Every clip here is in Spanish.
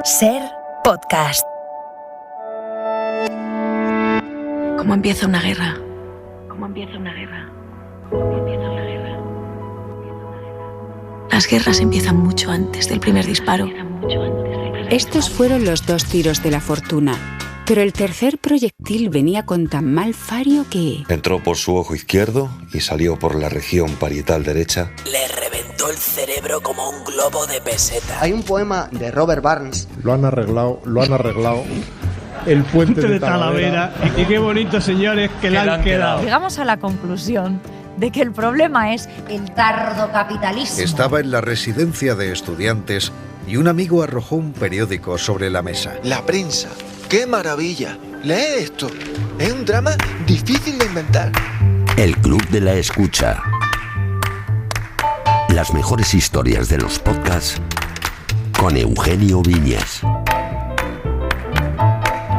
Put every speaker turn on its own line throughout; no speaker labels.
SER Podcast.
¿Cómo empieza una guerra? Las guerras empiezan mucho antes del primer disparo.
Estos fueron los 2 tiros de la fortuna, pero el tercer proyectil venía con tan mal fario que...
Entró por su ojo izquierdo y salió por la región parietal derecha.
Le reventó el cerebro como un globo de peseta.
Hay un poema de Robert Burns.
Lo han arreglado. El puente de Talavera.
Y qué bonito, señores, que le han quedado.
Llegamos a la conclusión de que el problema es el tardocapitalismo.
Estaba en la residencia de estudiantes y un amigo arrojó un periódico sobre la mesa.
La prensa. ¡Qué maravilla! Lee esto. Es un drama difícil de inventar.
El Club de la Escucha. Las mejores historias de los podcasts con Eugenio Viñas.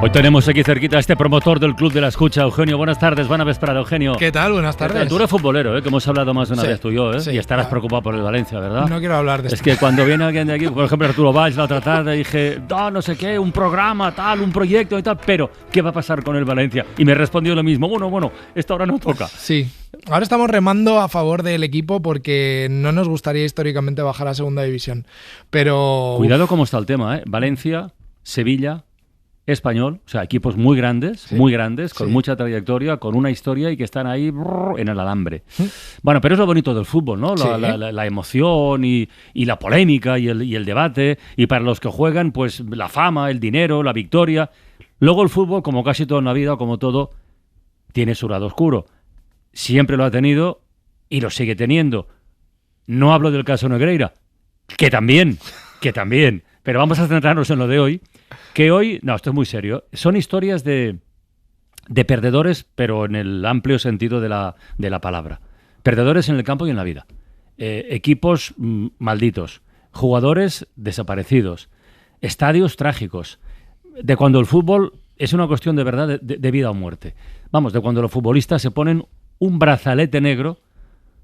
Hoy tenemos aquí cerquita a este promotor del Club de la Escucha, Eugenio. Buenas tardes, buena vesprada, Eugenio.
¿Qué tal? Buenas tardes.
Tú eres futbolero, que hemos hablado más de una vez tú y yo,
sí,
y estarás preocupado por el Valencia, ¿verdad?
No quiero hablar de esto.
Es que cuando viene alguien de aquí, por ejemplo Arturo Valls, la otra tarde dije, no sé qué, un programa, tal, un proyecto y tal, pero ¿qué va a pasar con el Valencia? Y me respondió lo mismo, bueno, esto ahora no toca.
Sí, ahora estamos remando a favor del equipo porque no nos gustaría históricamente bajar a segunda división, pero...
Cuidado cómo está el tema, Valencia, Sevilla... Español, o sea, equipos muy grandes, con mucha trayectoria, con una historia y que están ahí en el alambre. Bueno, pero es lo bonito del fútbol, ¿no? La emoción y la polémica y el debate, y para los que juegan, pues la fama, el dinero, la victoria. Luego el fútbol, como casi todo en la vida, como todo, tiene su lado oscuro. Siempre lo ha tenido y lo sigue teniendo. No hablo del caso Negreira, que también, pero vamos a centrarnos en lo de hoy. Que hoy, no, esto es muy serio, son historias de perdedores, pero en el amplio sentido de la palabra. Perdedores en el campo y en la vida. Equipos malditos, jugadores desaparecidos, estadios trágicos, de cuando el fútbol es una cuestión de verdad de vida o muerte. Vamos, de cuando los futbolistas se ponen un brazalete negro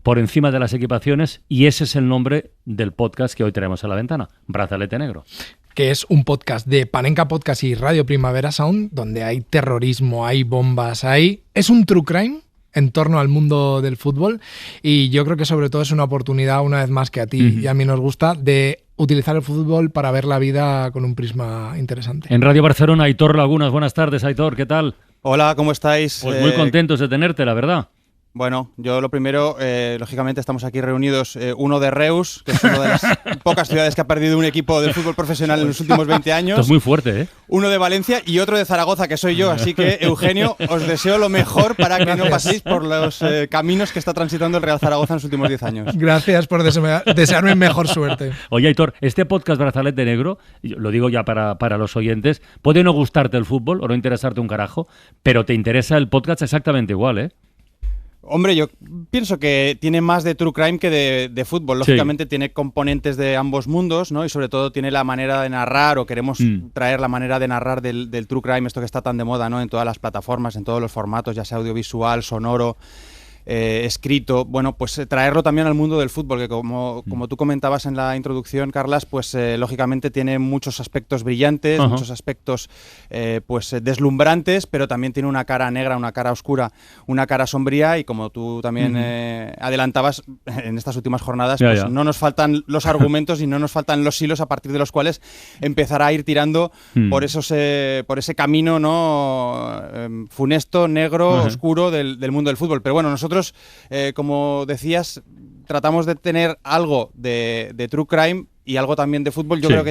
por encima de las equipaciones, y ese es el nombre del podcast que hoy tenemos a la ventana, Brazalete Negro.
Que es un podcast de Panenka Podcast y Radio Primavera Sound, donde hay terrorismo, hay bombas, es un true crime en torno al mundo del fútbol, y yo creo que sobre todo es una oportunidad, una vez más, que a ti y a mí nos gusta, de utilizar el fútbol para ver la vida con un prisma interesante.
En Radio Barcelona, Aitor Lagunas. Buenas tardes, Aitor, ¿qué tal?
Hola, ¿cómo estáis?
Pues muy contentos de tenerte, la verdad.
Bueno, yo lo primero, lógicamente estamos aquí reunidos, uno de Reus, que es una de las pocas ciudades que ha perdido un equipo del fútbol profesional en los últimos 20 años.
Esto es muy fuerte, ¿eh?
Uno de Valencia y otro de Zaragoza, que soy yo. Así que, Eugenio, os deseo lo mejor para que no paséis por los caminos que está transitando el Real Zaragoza en los últimos 10 años.
Gracias por desearme mejor suerte.
Oye, Aitor, este podcast Brazalete Negro, lo digo ya para los oyentes, puede no gustarte el fútbol o no interesarte un carajo, pero te interesa el podcast exactamente igual, ¿eh?
Hombre, yo pienso que tiene más de true crime que de fútbol. Lógicamente tiene componentes de ambos mundos, ¿no? Y sobre todo tiene la manera de narrar, o queremos traer la manera de narrar del true crime, esto que está tan de moda, ¿no? En todas las plataformas, en todos los formatos, ya sea audiovisual, sonoro, escrito. Bueno, pues traerlo también al mundo del fútbol, que como tú comentabas en la introducción, Carlas, pues lógicamente tiene muchos aspectos brillantes, muchos aspectos pues deslumbrantes, pero también tiene una cara negra, una cara oscura, una cara sombría, y como tú también adelantabas en estas últimas jornadas, pues no nos faltan los argumentos y no nos faltan los hilos a partir de los cuales empezará a ir tirando por ese camino, ¿no? Funesto, negro, oscuro del mundo del fútbol. Pero bueno, nosotros, como decías, tratamos de tener algo de true crime y algo también de fútbol. Yo creo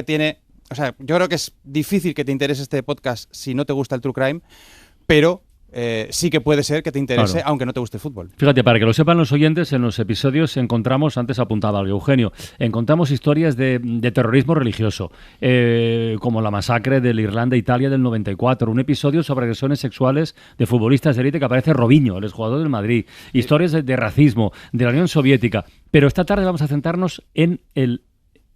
que es difícil que te interese este podcast si no te gusta el true crime, pero sí que puede ser que te interese, aunque no te guste el fútbol.
Fíjate, para que lo sepan los oyentes, en los episodios encontramos, antes apuntaba algo Eugenio, encontramos historias de terrorismo religioso, como la masacre de Irlanda-Italia del 94, un episodio sobre agresiones sexuales de futbolistas de élite que aparece Robinho, el exjugador del Madrid, historias de racismo, de la Unión Soviética. Pero esta tarde vamos a centrarnos en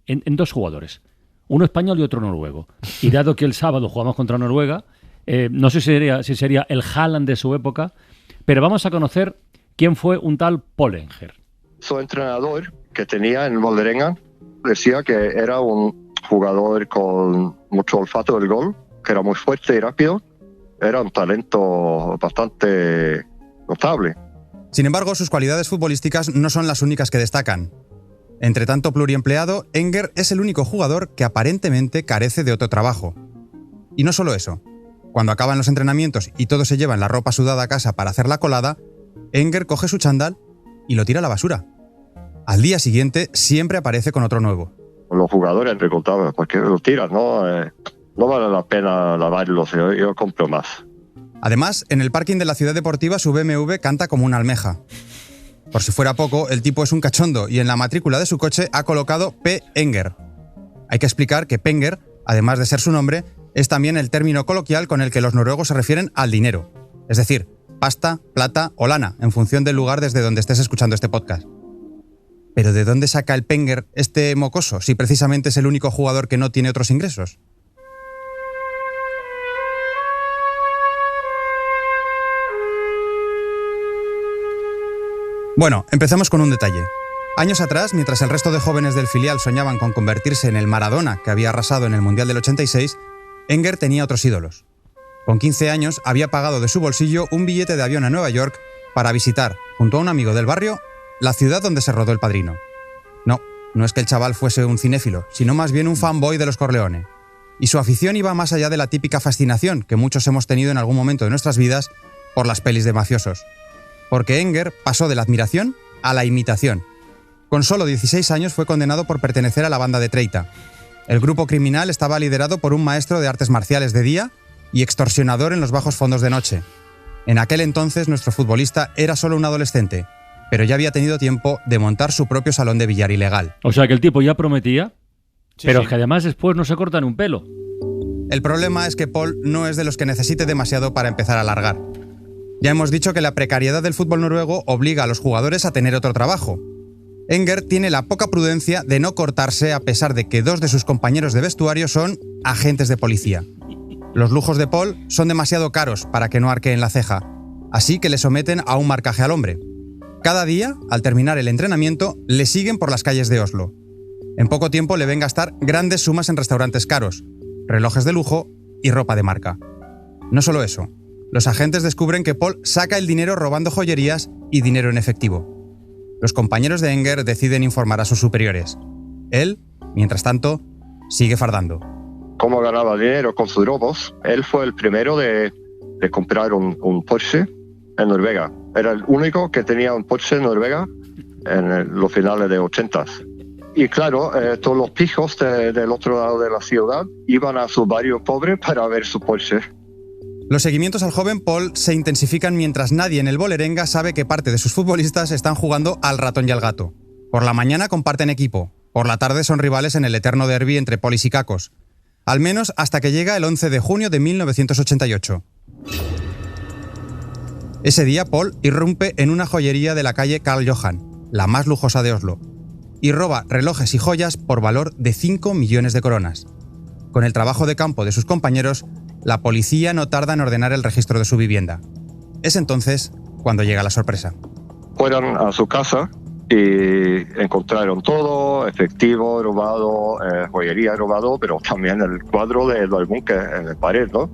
2 jugadores, uno español y otro noruego. Y dado que el sábado jugamos contra Noruega, no sé si sería el Haaland de su época, pero vamos a conocer quién fue un tal Pollinger.
Su entrenador que tenía en Vålerenga decía que era un
jugador con mucho olfato del gol, que era muy fuerte y rápido. Era un talento bastante notable.
Sin embargo, sus cualidades futbolísticas no son las únicas que destacan. Entre tanto pluriempleado, Enger es el único jugador que aparentemente carece de otro trabajo. Y no solo eso. Cuando acaban los entrenamientos y todos se llevan la ropa sudada a casa para hacer la colada, Enger coge su chándal y lo tira a la basura. Al día siguiente siempre aparece con otro nuevo.
Los jugadores preguntaban, ¿por qué lo tiras? No vale la pena lavarlos, yo compro más.
Además, en el parking de la ciudad deportiva su BMW canta como una almeja. Por si fuera poco, el tipo es un cachondo y en la matrícula de su coche ha colocado P. Enger. Hay que explicar que Penger, además de ser su nombre, es también el término coloquial con el que los noruegos se refieren al dinero. Es decir, pasta, plata o lana, en función del lugar desde donde estés escuchando este podcast. ¿Pero de dónde saca el Penger este mocoso, si precisamente es el único jugador que no tiene otros ingresos? Bueno, empezamos con un detalle. Años atrás, mientras el resto de jóvenes del filial soñaban con convertirse en el Maradona que había arrasado en el Mundial del 86, Enger tenía otros ídolos. Con 15 años había pagado de su bolsillo un billete de avión a Nueva York para visitar, junto a un amigo del barrio, la ciudad donde se rodó El Padrino. No es que el chaval fuese un cinéfilo, sino más bien un fanboy de los Corleone. Y su afición iba más allá de la típica fascinación que muchos hemos tenido en algún momento de nuestras vidas por las pelis de mafiosos. Porque Enger pasó de la admiración a la imitación. Con solo 16 años fue condenado por pertenecer a la banda de Treita. El grupo criminal estaba liderado por un maestro de artes marciales de día y extorsionador en los bajos fondos de noche. En aquel entonces nuestro futbolista era solo un adolescente, pero ya había tenido tiempo de montar su propio salón de billar ilegal.
O sea que el tipo ya prometía,
Sí,
pero
sí.
es que además después no se cortan un pelo.
El problema es que Paul no es de los que necesite demasiado para empezar a largar. Ya hemos dicho que la precariedad del fútbol noruego obliga a los jugadores a tener otro trabajo. Enger tiene la poca prudencia de no cortarse a pesar de que 2 de sus compañeros de vestuario son agentes de policía. Los lujos de Paul son demasiado caros para que no arqueen la ceja, así que le someten a un marcaje al hombre. Cada día, al terminar el entrenamiento, le siguen por las calles de Oslo. En poco tiempo le ven gastar grandes sumas en restaurantes caros, relojes de lujo y ropa de marca. No solo eso, los agentes descubren que Paul saca el dinero robando joyerías y dinero en efectivo. Los compañeros de Enger deciden informar a sus superiores. Él, mientras tanto, sigue fardando.
¿Cómo ganaba dinero con sus robos? Él fue el primero de comprar un Porsche en Noruega. Era el único que tenía un Porsche en Noruega en los finales de 80s. Y claro, todos los pijos del otro lado de la ciudad iban a su barrio pobre para ver su Porsche.
Los seguimientos al joven Paul se intensifican mientras nadie en el Vålerenga sabe que parte de sus futbolistas están jugando al ratón y al gato. Por la mañana comparten equipo, por la tarde son rivales en el eterno derbi entre Polis y Cacos. Al menos hasta que llega el 11 de junio de 1988. Ese día Paul irrumpe en una joyería de la calle Karl Johan, la más lujosa de Oslo, y roba relojes y joyas por valor de 5 millones de coronas. Con el trabajo de campo de sus compañeros, la policía no tarda en ordenar el registro de su vivienda. Es entonces cuando llega la sorpresa.
Fueron a su casa y encontraron todo, efectivo robado, joyería robado, pero también el cuadro de Edvard Munch en la pared, ¿no?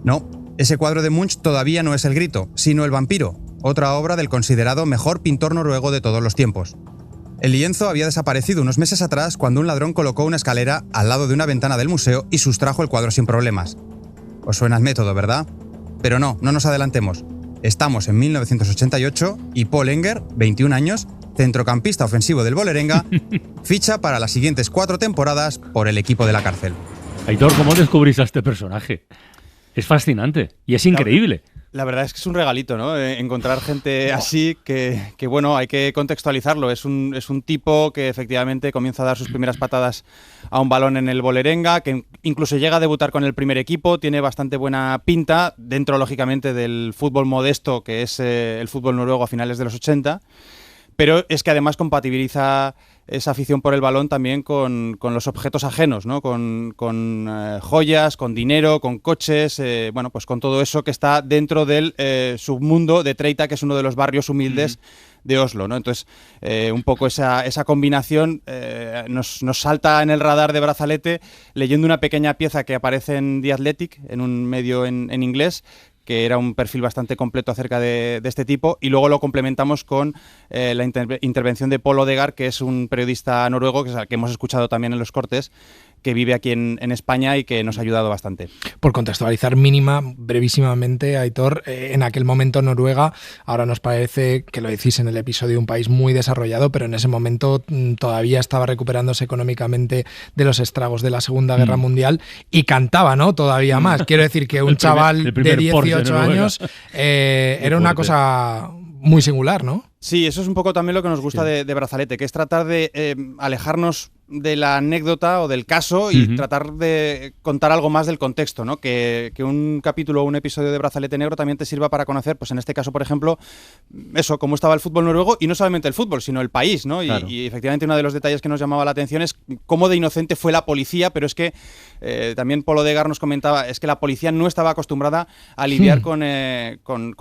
No, ese cuadro de Munch todavía no es El Grito, sino El Vampiro, otra obra del considerado mejor pintor noruego de todos los tiempos. El lienzo había desaparecido unos meses atrás cuando un ladrón colocó una escalera al lado de una ventana del museo y sustrajo el cuadro sin problemas. Os suena el método, ¿verdad? Pero no nos adelantemos. Estamos en 1988 y Paul Enger, 21 años, centrocampista ofensivo del Vålerenga, ficha para las siguientes 4 temporadas por el equipo de la cárcel.
Aitor, ¿cómo descubrís a este personaje? Es fascinante y es increíble.
La verdad es que es un regalito, ¿no? Encontrar gente así que bueno, hay que contextualizarlo. Es un tipo que efectivamente comienza a dar sus primeras patadas a un balón en el Vålerenga, que incluso llega a debutar con el primer equipo, tiene bastante buena pinta, dentro lógicamente del fútbol modesto que es el fútbol noruego a finales de los 80, pero es que además compatibiliza esa afición por el balón también con los objetos ajenos, ¿no? Con joyas, con dinero, con coches, bueno, pues con todo eso que está dentro del submundo de Treita, que es uno de los barrios humildes de Oslo, ¿no? Entonces, un poco esa combinación nos salta en el radar de Brazalete leyendo una pequeña pieza que aparece en The Athletic, en un medio en inglés, que era un perfil bastante completo acerca de este tipo, y luego lo complementamos con la intervención de Paul Odegaard, que es un periodista noruego que hemos escuchado también en los cortes, que vive aquí en España y que nos ha ayudado bastante.
Por contextualizar brevísimamente, Aitor, en aquel momento Noruega, ahora nos parece que lo decís en el episodio, un país muy desarrollado, pero en ese momento todavía estaba recuperándose económicamente de los estragos de la Segunda Guerra Mundial y cantaba, ¿no? Todavía más. Quiero decir que un chaval de 18 años era una cosa muy singular, ¿no?
Sí, eso es un poco también lo que nos gusta de Brazalete, que es tratar de alejarnos de la anécdota o del caso y tratar de contar algo más del contexto, ¿no? Que un capítulo o un episodio de Brazalete Negro también te sirva para conocer, pues en este caso, por ejemplo, eso, cómo estaba el fútbol noruego, y no solamente el fútbol, sino el país, ¿no? Claro. Y efectivamente uno de los detalles que nos llamaba la atención es cómo de inocente fue la policía, pero es que también Paul Odegaard nos comentaba, es que la policía no estaba acostumbrada a lidiar con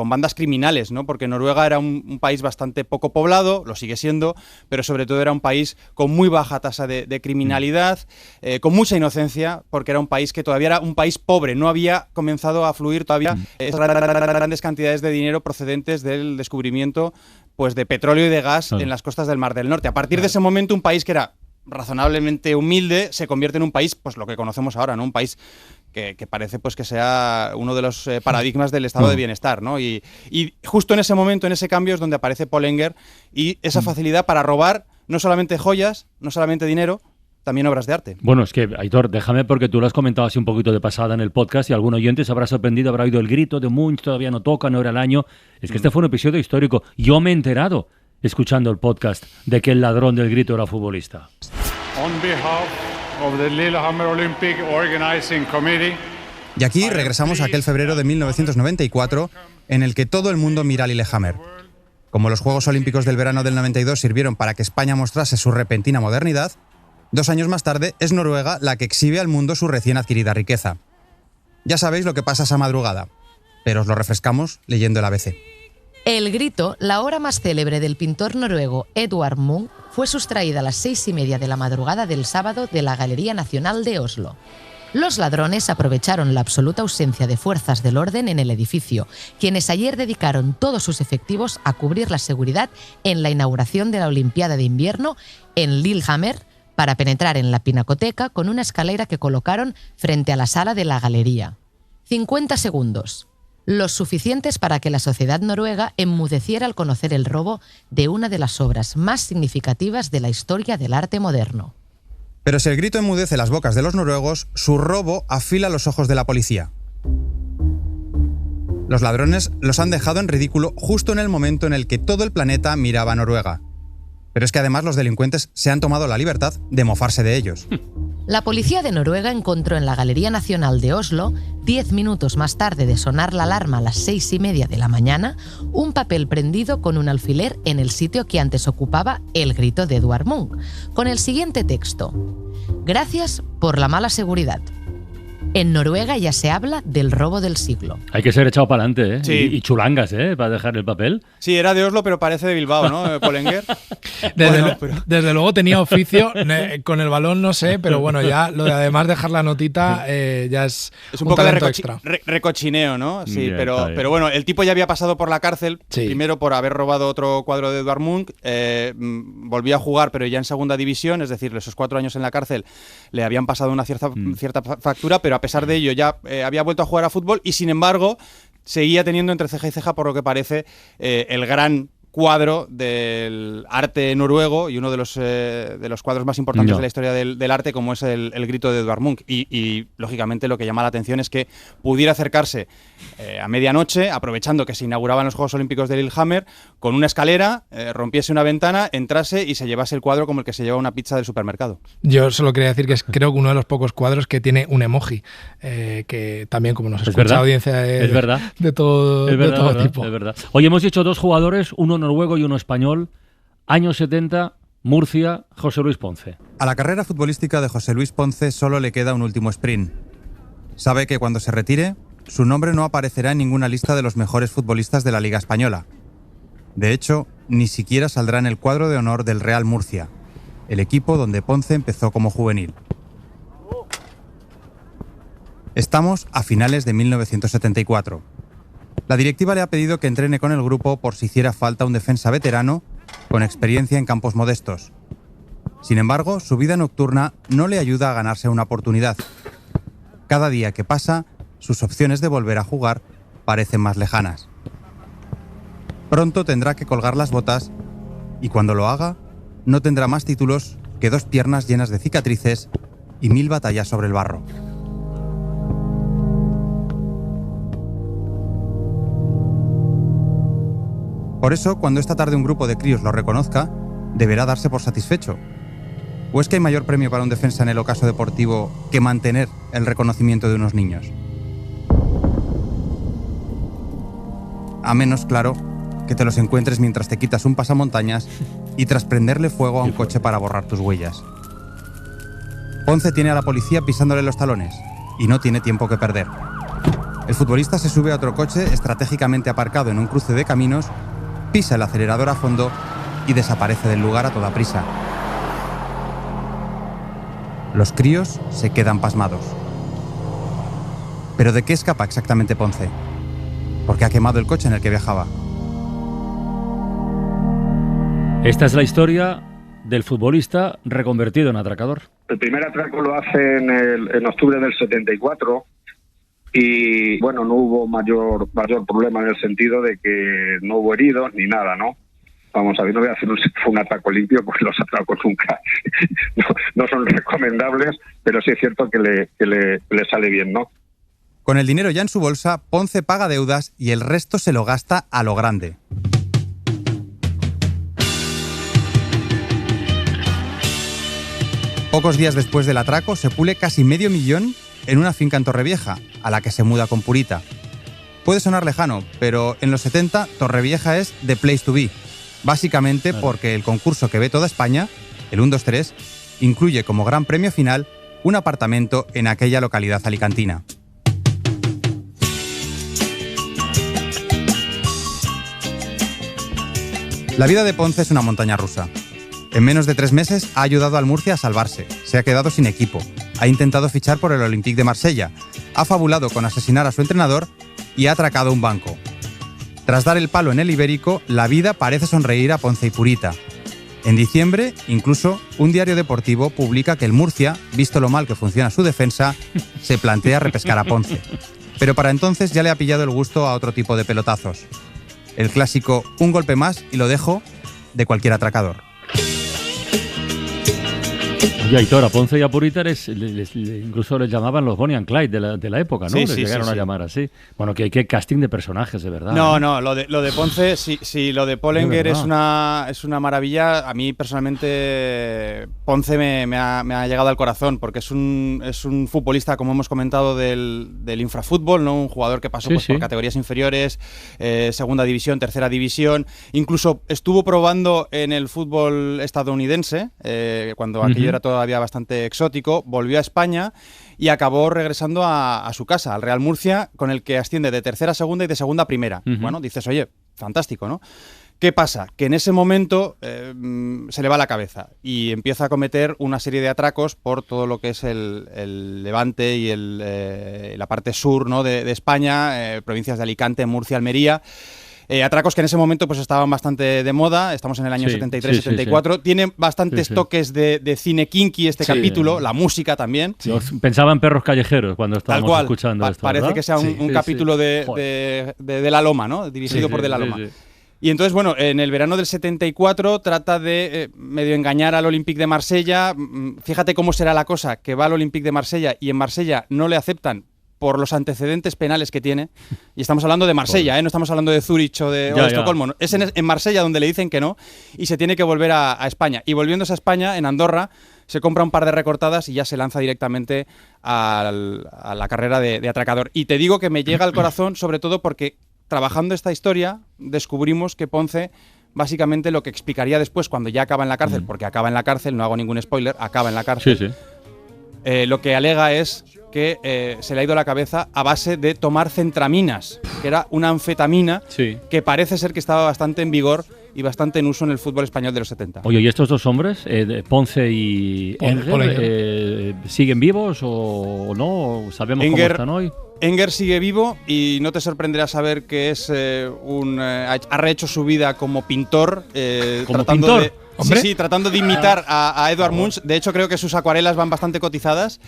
bandas criminales, ¿no? Porque Noruega era un país bastante poco poblado, lo sigue siendo, pero sobre todo era un país con muy baja tasa de criminalidad, con mucha inocencia, porque era un país que todavía era un país pobre, no había comenzado a fluir todavía grandes cantidades de dinero procedentes del descubrimiento, pues, de petróleo y de gas en las costas del Mar del Norte. A partir de ese momento, un país que era razonablemente humilde se convierte en un país, pues lo que conocemos ahora, ¿no? Un país que parece, pues, que sea uno de los paradigmas del estado de bienestar, ¿no? Y justo en ese momento, en ese cambio, es donde aparece Paul Enger y esa facilidad para robar no solamente joyas, no solamente dinero, también obras de arte.
Bueno, es que, Aitor, déjame, porque tú lo has comentado así un poquito de pasada en el podcast y algún oyente se habrá sorprendido, habrá oído el grito de Munch, todavía no toca, no era el año. Es que este fue un episodio histórico. Yo me he enterado, escuchando el podcast, de que el ladrón del grito era futbolista.
On behalf of the Lillehammer Olympic Organizing Committee.
Y aquí regresamos a aquel febrero de 1994, en el que todo el mundo mira a Lillehammer. Como los Juegos Olímpicos del verano del 92 sirvieron para que España mostrase su repentina modernidad, 2 años más tarde es Noruega la que exhibe al mundo su recién adquirida riqueza. Ya sabéis lo que pasa esa madrugada, pero os lo refrescamos leyendo el ABC.
El grito, la obra más célebre del pintor noruego Edvard Munch, fue sustraída a las 6:30 de la madrugada del sábado de la Galería Nacional de Oslo. Los ladrones aprovecharon la absoluta ausencia de fuerzas del orden en el edificio, quienes ayer dedicaron todos sus efectivos a cubrir la seguridad en la inauguración de la Olimpiada de Invierno en Lillehammer, para penetrar en la pinacoteca con una escalera que colocaron frente a la sala de la galería. 50 segundos, los suficientes para que la sociedad noruega enmudeciera al conocer el robo de una de las obras más significativas de la historia del arte moderno.
Pero si el grito enmudece las bocas de los noruegos, su robo afila los ojos de la policía. Los ladrones los han dejado en ridículo justo en el momento en el que todo el planeta miraba a Noruega. Pero es que además los delincuentes se han tomado la libertad de mofarse de ellos.
La policía de Noruega encontró en la Galería Nacional de Oslo, 10 minutos más tarde de sonar la alarma a las 6:30 de la mañana, un papel prendido con un alfiler en el sitio que antes ocupaba el grito de Edvard Munch, con el siguiente texto: «Gracias por la mala seguridad». En Noruega ya se habla del robo del siglo.
Hay que ser echado para adelante, ¿eh?
Sí.
Y chulangas, ¿eh? Para dejar el papel.
Sí, era de Oslo, pero parece de Bilbao, ¿no? Paul Enger.
Desde luego tenía oficio, con el balón no sé, pero bueno, ya lo de además dejar la notita ya es un poco de extra.
Recochineo, ¿no? Sí, bien, pero bueno, el tipo ya había pasado por la cárcel, primero por haber robado otro cuadro de Edvard Munch, volvió a jugar, pero ya en segunda división, es decir, esos 4 años en la cárcel le habían pasado una cierta factura, pero a pesar de ello ya había vuelto a jugar a fútbol y sin embargo seguía teniendo entre ceja y ceja, por lo que parece, el gran cuadro del arte noruego y uno de los cuadros más importantes de la historia del arte, como es el grito de Edvard Munch. Y lógicamente lo que llama la atención es que pudiera acercarse a medianoche, aprovechando que se inauguraban los Juegos Olímpicos de Lillehammer, con una escalera, rompiese una ventana, entrase y se llevase el cuadro como el que se lleva una pizza del supermercado.
Yo solo quería decir que es, creo que uno de los pocos cuadros que tiene un emoji, que también, como nos escucha audiencia de todo tipo.
Es verdad. Hoy hemos dicho 2 jugadores, uno noruego y uno español, años 70, Murcia, José Luis Ponce.
A la carrera futbolística de José Luis Ponce solo le queda un último sprint. Sabe que cuando se retire, su nombre no aparecerá en ninguna lista de los mejores futbolistas de la Liga Española. De hecho, ni siquiera saldrá en el cuadro de honor del Real Murcia, el equipo donde Ponce empezó como juvenil. Estamos a finales de 1974. La directiva le ha pedido que entrene con el grupo por si hiciera falta un defensa veterano con experiencia en campos modestos. Sin embargo, su vida nocturna no le ayuda a ganarse una oportunidad. Cada día que pasa, sus opciones de volver a jugar parecen más lejanas. Pronto tendrá que colgar las botas y cuando lo haga, no tendrá más títulos que 2 piernas llenas de cicatrices y 1000 batallas sobre el barro. Por eso, cuando esta tarde un grupo de críos lo reconozca, deberá darse por satisfecho. ¿O es que hay mayor premio para un defensa en el ocaso deportivo que mantener el reconocimiento de unos niños? A menos, claro, que te los encuentres mientras te quitas un pasamontañas y tras prenderle fuego a un coche para borrar tus huellas. Ponce tiene a la policía pisándole los talones y no tiene tiempo que perder. El futbolista se sube a otro coche estratégicamente aparcado en un cruce de caminos, pisa el acelerador a fondo y desaparece del lugar a toda prisa. Los críos se quedan pasmados. ¿Pero de qué escapa exactamente Ponce? ¿Por qué ha quemado el coche en el que viajaba?
Esta es la historia del futbolista reconvertido en atracador.
El primer atraco lo hace en octubre del 74 y bueno, no hubo mayor problema en el sentido de que no hubo heridos ni nada, ¿no? Vamos a ver, no voy a hacer un atraco limpio porque los atracos nunca no son recomendables, pero sí es cierto que le sale bien, ¿no?
Con el dinero ya en su bolsa, Ponce paga deudas y el resto se lo gasta a lo grande. Pocos días después del atraco, se pule casi $500,000 en una finca en Torrevieja, a la que se muda con Purita. Puede sonar lejano, pero en los 70 Torrevieja es the place to be. Básicamente porque el concurso que ve toda España, el 1, 2, 3, incluye como gran premio final un apartamento en aquella localidad alicantina. La vida de Ponce es una montaña rusa. En menos de 3 meses ha ayudado al Murcia a salvarse, se ha quedado sin equipo, ha intentado fichar por el Olympique de Marsella, ha fabulado con asesinar a su entrenador y ha atracado un banco. Tras dar el palo en el Ibérico, la vida parece sonreír a Ponce y Purita. En diciembre, incluso, un diario deportivo publica que el Murcia, visto lo mal que funciona su defensa, se plantea repescar a Ponce. Pero para entonces ya le ha pillado el gusto a otro tipo de pelotazos. El clásico "un golpe más y lo dejo" de cualquier atracador.
Y Aitor, a Ponce y a Purita incluso les llamaban los Bonnie and Clyde de la época, ¿no?
Sí,
les llegaron a llamar así. Bueno, que hay que casting de personajes, de verdad.
No, lo de Ponce, sí, lo de Pollinger es una maravilla. A mí, personalmente, Ponce me ha llegado al corazón, porque es un futbolista, como hemos comentado, del infrafútbol, ¿no? Un jugador que pasó por categorías inferiores, segunda división, tercera división. Incluso estuvo probando en el fútbol estadounidense, cuando aquello era todavía bastante exótico, volvió a España y acabó regresando a su casa, al Real Murcia, con el que asciende de tercera a segunda y de segunda a primera. Bueno, dices, oye, fantástico, ¿no? ¿Qué pasa? Que en ese momento se le va la cabeza y empieza a cometer una serie de atracos por todo lo que es el Levante y la parte sur, ¿no? de España, provincias de Alicante, Murcia, Almería. Atracos que en ese momento pues estaban bastante de moda, estamos en el año 73-74, tiene bastantes toques de cine kinky capítulo, la música también.
Pensaba en Perros Callejeros cuando estábamos escuchando esto,
parece
¿verdad?
que sea un capítulo de La Loma, ¿no? Dirigido por De la Loma. Y entonces, bueno, en el verano del 74 trata de medio engañar al Olympique de Marsella. Fíjate cómo será la cosa, que va al Olympique de Marsella y en Marsella no le aceptan por los antecedentes penales que tiene, y estamos hablando de Marsella, no estamos hablando de Zúrich o de Estocolmo, ¿no? Es en Marsella donde le dicen que no, y se tiene que volver a España. Y volviéndose a España, en Andorra, se compra un par de recortadas y ya se lanza directamente a la carrera de atracador. Y te digo que me llega al corazón, sobre todo porque trabajando esta historia, descubrimos que Ponce básicamente lo que explicaría después cuando ya acaba en la cárcel, porque acaba en la cárcel, no hago ningún spoiler, acaba en la cárcel.
Sí.
Lo que alega es que se le ha ido la cabeza a base de tomar centraminas, que era una anfetamina que parece ser que estaba bastante en vigor y bastante en uso en el fútbol español de los 70.
Oye, ¿y estos dos hombres, Ponce y Enger, siguen vivos o no? ¿Sabemos cómo están hoy?
Enger sigue vivo y no te sorprenderá saber que es ha rehecho su vida como pintor.
¿Como pintor?
Tratando de imitar a Edvard Munch. De hecho, creo que sus acuarelas van bastante cotizadas.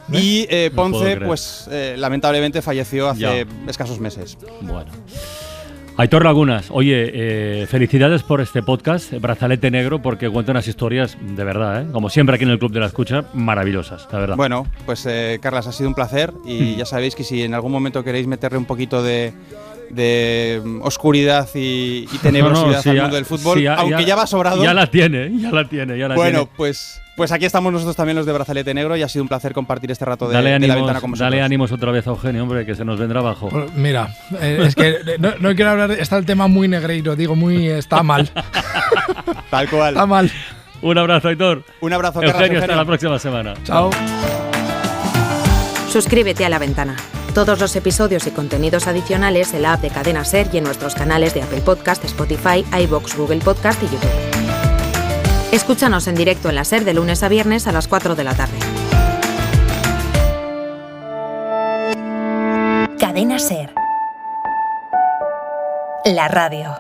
Y Ponce, pues lamentablemente falleció hace escasos meses.
Bueno. Aitor Lagunas, oye, felicidades por este podcast, Brazalete Negro, porque cuenta unas historias de verdad, como siempre aquí en el Club de la Escucha, maravillosas, la verdad.
Bueno, pues Carlas, ha sido un placer y ya sabéis que si en algún momento queréis meterle un poquito de oscuridad y tenebrosidad al mundo del fútbol, aunque ya va sobrado.
Ya la tiene.
Bueno, pues aquí estamos nosotros también, los de Brazalete Negro, y ha sido un placer compartir este rato de la ventana con vosotros.
Dale ánimos otra vez a Eugenio, hombre, que se nos vendrá abajo.
Bueno, mira, es que no quiero hablar, está el tema muy negreiro, está mal.
Tal cual.
Está mal.
Un abrazo, Aitor.
Un abrazo,
Eugenio, hasta la próxima semana.
Chao.
Suscríbete a La Ventana. Todos los episodios y contenidos adicionales en la app de Cadena SER y en nuestros canales de Apple Podcast, Spotify, iVoox, Google Podcast y YouTube. Escúchanos en directo en la SER de lunes a viernes a las 4 de la tarde.
Cadena SER. La radio.